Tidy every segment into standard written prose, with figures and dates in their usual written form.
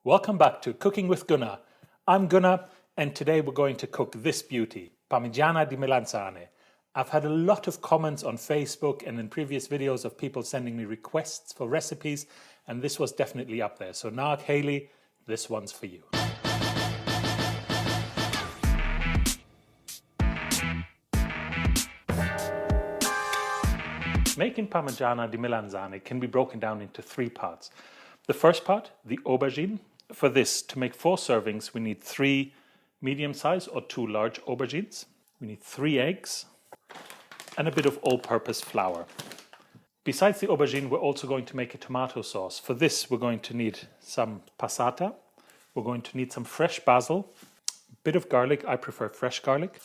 Welcome back to Cooking with Gunnar. I'm Gunnar, and today we're going to cook this beauty, Parmigiana di Melanzane. I've had a lot of comments on Facebook and in previous videos of people sending me requests for recipes, and this was definitely up there. So Narg Haley, this one's for you. Making Parmigiana di Melanzane can be broken down into three parts. The first part, the aubergine. For this, to make 4 servings, we need 3 medium-sized or 2 large aubergines. We need 3 eggs and a bit of all-purpose flour. Besides the aubergine, we're also going to make a tomato sauce. For this, we're going to need some passata. We're going to need some fresh basil, a bit of garlic, I prefer fresh garlic,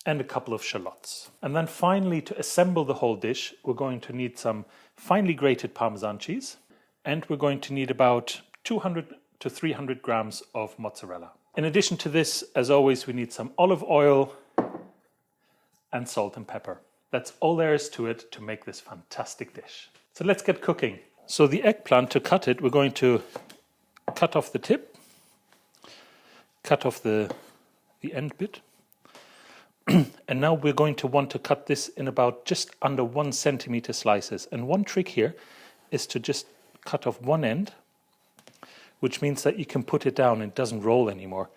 and a couple of shallots. And then finally, to assemble the whole dish, we're going to need some finely grated Parmesan cheese, and we're going to need about 200 to 300 grams of mozzarella. In addition to this, as always, we need some olive oil and salt and pepper. That's all there is to it to make this fantastic dish. So let's get cooking. So the eggplant, to cut it, we're going to cut off the tip, cut off the end bit. And now we're going to want to cut this in about just under 1 centimeter slices. And one trick here is to just cut off one end, which means that you can put it down and it doesn't roll anymore.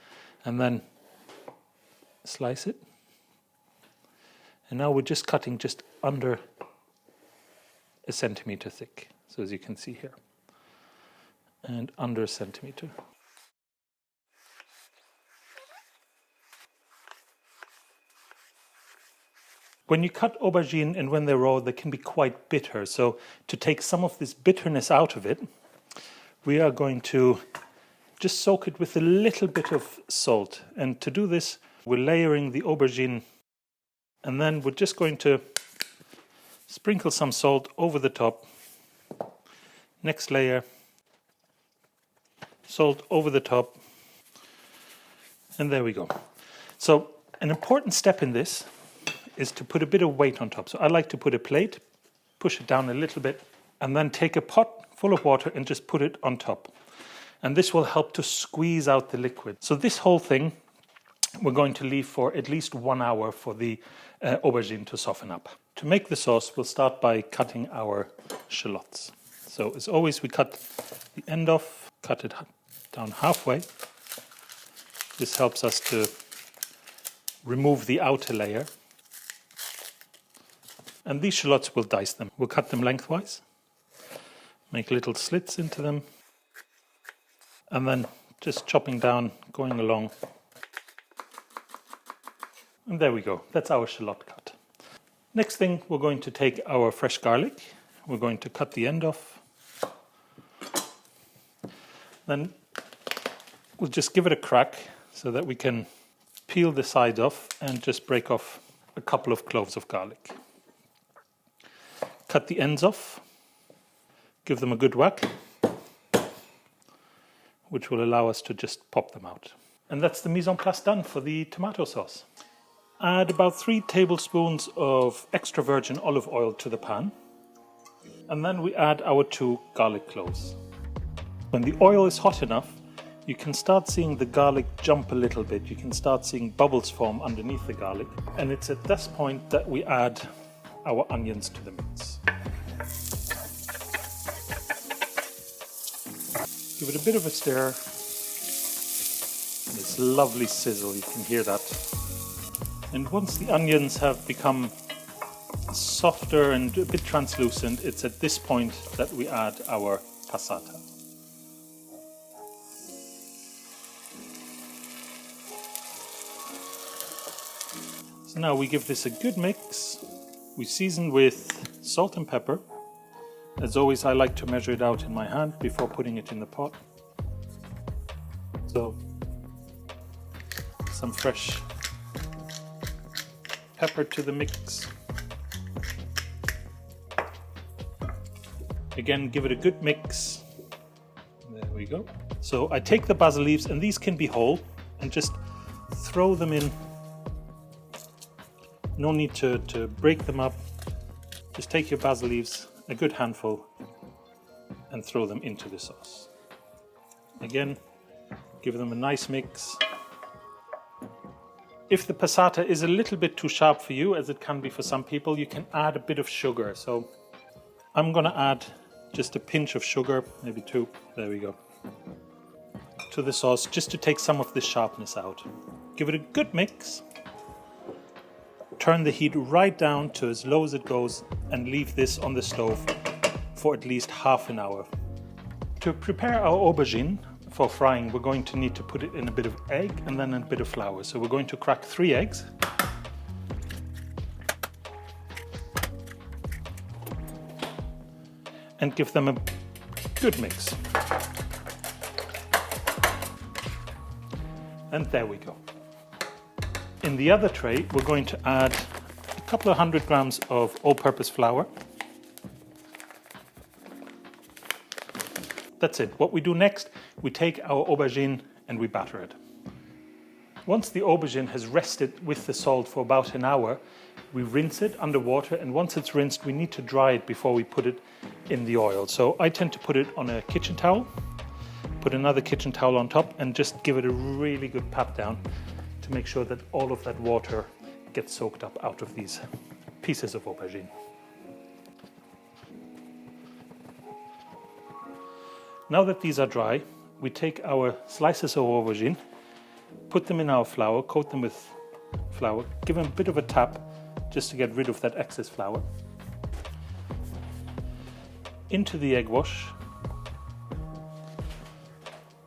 And then slice it. And now we're just cutting just under 1 centimeter thick. So as you can see here. And under 1 centimeter. When you cut aubergine and when they're raw, they can be quite bitter. So to take some of this bitterness out of it, we are going to just soak it with a little bit of salt. And to do this, we're layering the aubergine, and then we're just going to sprinkle some salt over the top. Next layer, salt over the top, and there we go. So an important step in this is to put a bit of weight on top. So I like to put a plate, push it down a little bit, and then take a pot full of water and just put it on top. And this will help to squeeze out the liquid. So this whole thing we're going to leave for at least 1 hour for the aubergine to soften up. To make the sauce, we'll start by cutting our shallots. So as always, we cut the end off, cut it down halfway. This helps us to remove the outer layer. And these shallots, we'll dice them. We'll cut them lengthwise, make little slits into them, and then just chopping down, going along. And there we go. That's our shallot cut. Next thing, we're going to take our fresh garlic. We're going to cut the end off. Then we'll just give it a crack so that we can peel the sides off and just break off a couple of cloves of garlic. Cut the ends off, give them a good whack, which will allow us to just pop them out. And that's the mise en place done for the tomato sauce. Add about 3 tablespoons of extra virgin olive oil to the pan. And then we add our 2 garlic cloves. When the oil is hot enough, you can start seeing the garlic jump a little bit. You can start seeing bubbles form underneath the garlic. And it's at this point that we add our onions to the mix. Give it a bit of a stir. This lovely sizzle, you can hear that. And once the onions have become softer and a bit translucent, it's at this point that we add our passata. So now we give this a good mix. We season with salt and pepper. As always, I like to measure it out in my hand before putting it in the pot. So, some fresh pepper to the mix. Again, give it a good mix. There we go. So I take the basil leaves, and these can be whole, and just throw them in. No need to break them up. Just take your basil leaves, a good handful, and throw them into the sauce. Again, Give them a nice mix. If the passata is a little bit too sharp for you, as it can be for some people, you can add a bit of sugar. So I'm going to add just a pinch of sugar, maybe 2, there we go, to the sauce, just to take some of the sharpness out. Give it a good mix. Turn the heat right down to as low as it goes and leave this on the stove for at least half an hour. To prepare our aubergine for frying, we're going to need to put it in a bit of egg and then a bit of flour. So we're going to crack 3 eggs. And give them a good mix. And there we go. In the other tray, we're going to add a couple of 100 grams of all-purpose flour. That's it. What we do next, we take our aubergine and we batter it. Once the aubergine has rested with the salt for about an hour, we rinse it under water, and once it's rinsed, we need to dry it before we put it in the oil. So I tend to put it on a kitchen towel, put another kitchen towel on top, and just give it a really good pat down to make sure that all of that water gets soaked up out of these pieces of aubergine. Now that these are dry, we take our slices of aubergine, put them in our flour, coat them with flour, give them a bit of a tap just to get rid of that excess flour. Into the egg wash,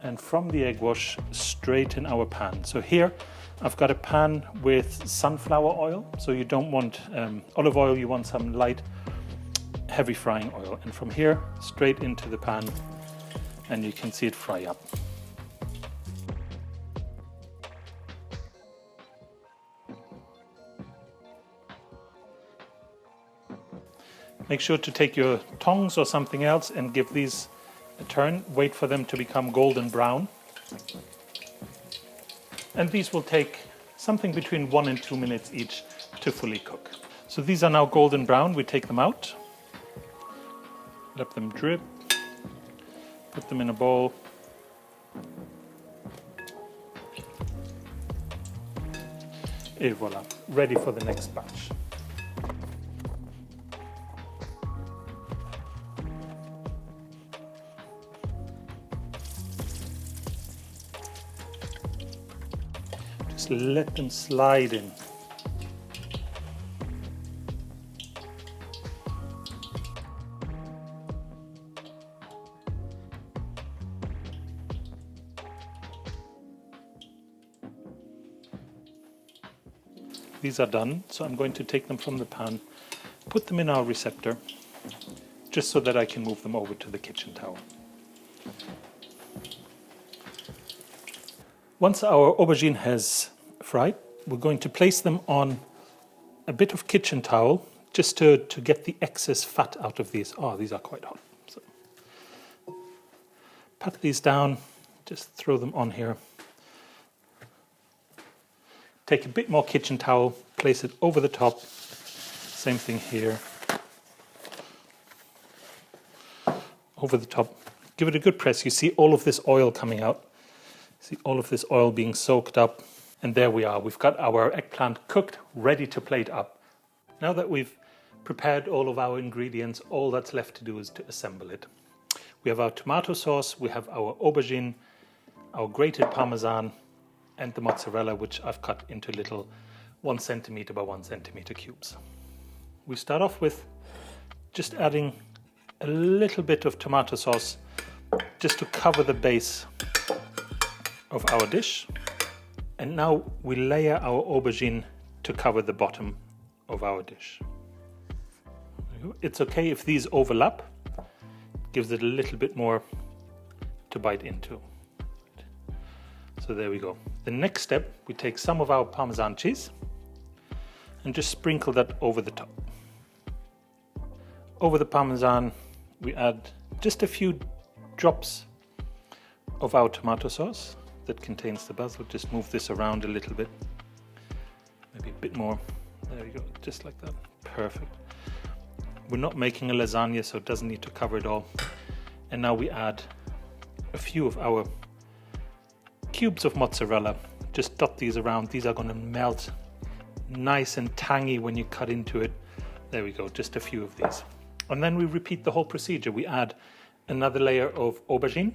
and from the egg wash straight in our pan. So here I've got a pan with sunflower oil, so you don't want olive oil, you want some light, heavy frying oil. And from here straight into the pan, and you can see it fry up. Make sure to take your tongs or something else and give these a turn. Wait for them to become golden brown. And these will take something between 1 and 2 minutes each to fully cook. So these are now golden brown. We take them out, let them drip, put them in a bowl. Et voila, ready for the next batch. Just let them slide in. These are done, so I'm going to take them from the pan, put them in our receptor, just so that I can move them over to the kitchen towel. Once our aubergine has fried, we're going to place them on a bit of kitchen towel, just to get the excess fat out of these. Oh, these are quite hot. So, pat these down, just throw them on here. Take a bit more kitchen towel, place it over the top. Same thing here. Over the top. Give it a good press. You see all of this oil coming out. See all of this oil being soaked up. And there we are. We've got our eggplant cooked, ready to plate up. Now that we've prepared all of our ingredients, all that's left to do is to assemble it. We have our tomato sauce, we have our aubergine, our grated Parmesan, and the mozzarella, which I've cut into little 1 centimeter by 1 centimeter cubes. We start off with just adding a little bit of tomato sauce just to cover the base of our dish. And now we layer our aubergine to cover the bottom of our dish. It's okay if these overlap, gives it a little bit more to bite into. So there we go. The next step, we take some of our Parmesan cheese and just sprinkle that over the top. Over the Parmesan, we add just a few drops of our tomato sauce that contains the basil. Just move this around a little bit. Maybe a bit more. There we go, just like that. Perfect. We're not making a lasagna, so it doesn't need to cover it all. And now we add a few of our cubes of mozzarella. Just dot these around. These are going to melt nice and tangy when you cut into it. There we go, just a few of these. And then we repeat the whole procedure. We add another layer of aubergine.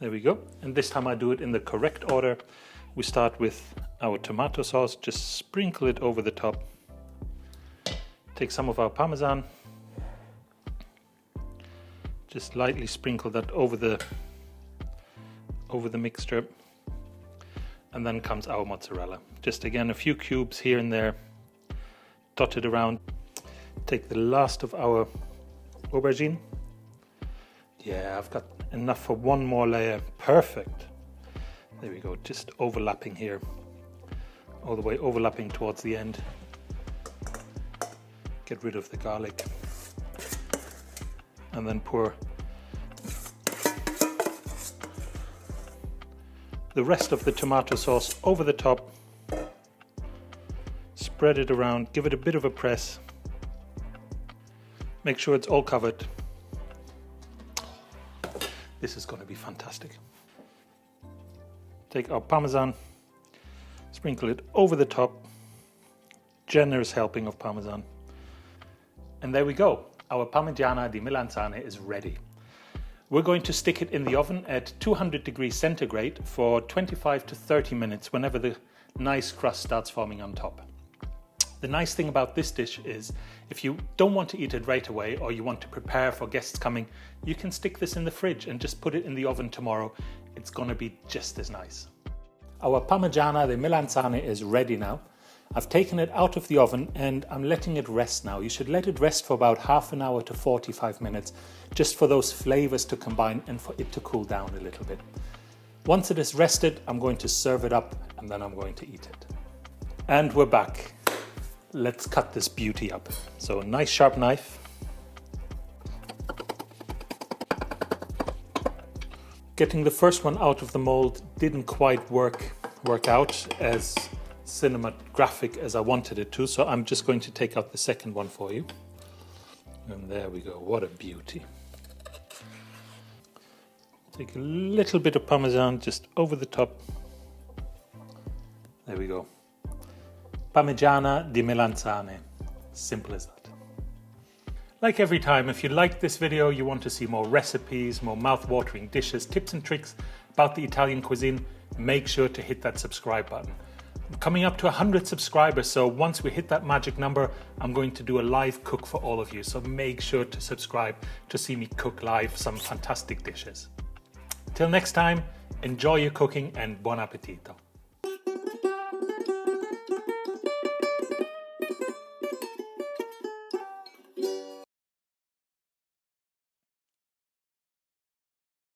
There we go. And this time I do it in the correct order. We start with our tomato sauce, just sprinkle it over the top. Take some of our Parmesan, just lightly sprinkle that over the mixture. And then comes our mozzarella. Just again, a few cubes here and there, dotted around. Take the last of our aubergine. Yeah, I've got enough for one more layer. Perfect. There we go, just overlapping here. All the way overlapping towards the end. Get rid of the garlic. And then pour the rest of the tomato sauce over the top. Spread it around, give it a bit of a press. Make sure it's all covered. This is going to be fantastic. Take our Parmesan, sprinkle it over the top. Generous helping of Parmesan. And there we go. Our Parmigiana di Melanzane is ready. We're going to stick it in the oven at 200 degrees centigrade for 25 to 30 minutes whenever the nice crust starts forming on top. The nice thing about this dish is if you don't want to eat it right away or you want to prepare for guests coming, you can stick this in the fridge and just put it in the oven tomorrow. It's going to be just as nice. Our Parmigiana di Melanzane is ready now. I've taken it out of the oven and I'm letting it rest now. You should let it rest for about half an hour to 45 minutes, just for those flavors to combine and for it to cool down a little bit. Once it is rested, I'm going to serve it up and then I'm going to eat it. And we're back. Let's cut this beauty up. So a nice sharp knife. Getting the first one out of the mold didn't quite work out as cinematographic as I wanted it to, so I'm just going to take out the second one for you. And there we go, what a beauty. Take a little bit of Parmesan just over the top. There we go. Parmigiana di Melanzane. Simple as that. Like every time, if you liked this video, you want to see more recipes, more mouth-watering dishes, tips and tricks about the Italian cuisine, make sure to hit that subscribe button. I'm coming up to 100 subscribers, so once we hit that magic number, I'm going to do a live cook for all of you. So make sure to subscribe to see me cook live some fantastic dishes. Till next time, enjoy your cooking and buon appetito.